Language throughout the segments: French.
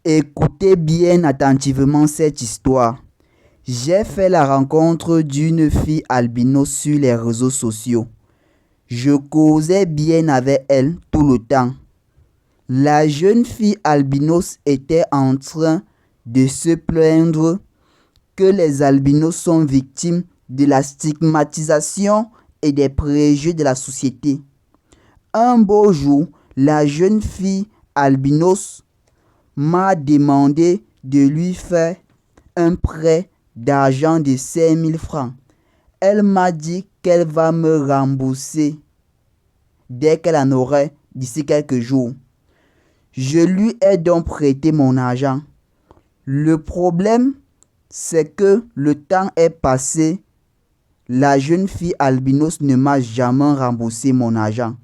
Écoutez bien attentivement cette histoire. J'ai fait la rencontre d'une fille albinos sur les réseaux sociaux. Je causais bien avec elle tout le temps. La jeune fille albinos était en train de se plaindre que les albinos sont victimes de la stigmatisation et des préjugés de la société. Un beau jour, la jeune fille albinos m'a demandé de lui faire un prêt d'argent de 5000 francs. Elle m'a dit qu'elle va me rembourser dès qu'elle en aurait d'ici quelques jours. Je lui ai donc prêté mon argent. Le problème, c'est que le temps est passé. La jeune fille albinos ne m'a jamais remboursé mon argent.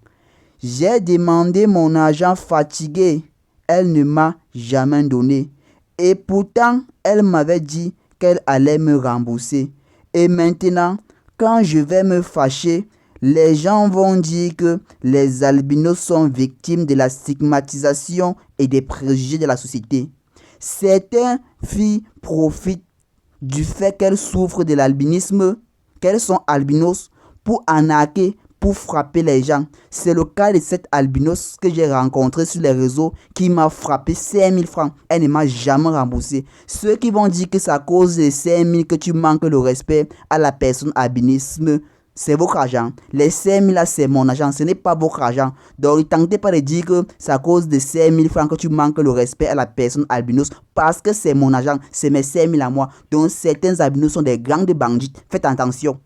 J'ai demandé mon argent fatigué. Elle ne m'a jamais donné. Et pourtant, elle m'avait dit qu'elle allait me rembourser. Et maintenant, quand je vais me fâcher, les gens vont dire que les albinos sont victimes de la stigmatisation et des préjugés de la société. Certaines filles profitent du fait qu'elles souffrent de l'albinisme, qu'elles sont albinos, pour arnaquer, pour frapper les gens. C'est le cas de cette albinos que j'ai rencontré sur les réseaux qui m'a frappé 5000 francs. Elle ne m'a jamais remboursé. Ceux qui vont dire que c'est à cause de 5000 que tu manques le respect à la personne albinisme, c'est votre argent. Les 5000 là, c'est mon argent. Ce n'est pas votre argent. Donc, ne tentez pas de dire que c'est à cause de 5000 francs que tu manques le respect à la personne albinos parce que c'est mon argent. C'est mes 5000 à moi. Donc, certains albinos sont des gangs de bandits. Faites attention.